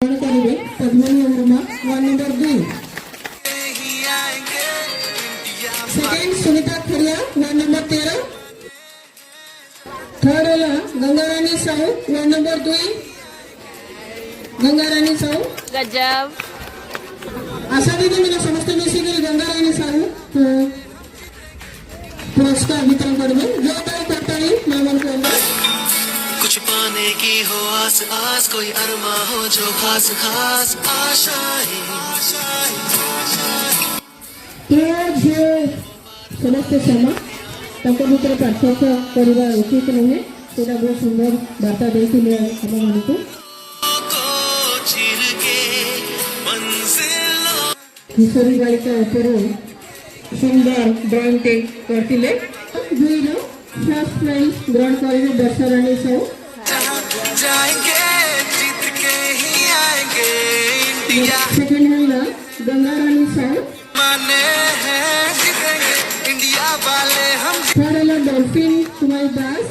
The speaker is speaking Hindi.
Padmini Verma ward number 2। Second Sunita Khadia ward number 13। Third वाला गंगारानी साहू वार्ड नंबर 2। गंगारानी साहू गजब। आशा दीदी मेरा समस्त मिसिक गंगारानी साहू पुरस्कार वितरण करेंगे। जो करता है मामन को कुछ पाने की हो आस आस, कोई अरमा हो जो खास खास आशाएं। समस्त क्षमा भर पार्थक्य करवा उचित नुहे। बहुत सुंदर वार्ता देते हम मान को किशोरी बालिका उपर सुंदर ड्रॉइंग करते। फर्स्ट प्राइज ग्रहण करेंगे वर्षा रानी साहू। सेकंड है गंगा रानी साहू। थर्ड है डॉल्फिन कुमारी दास।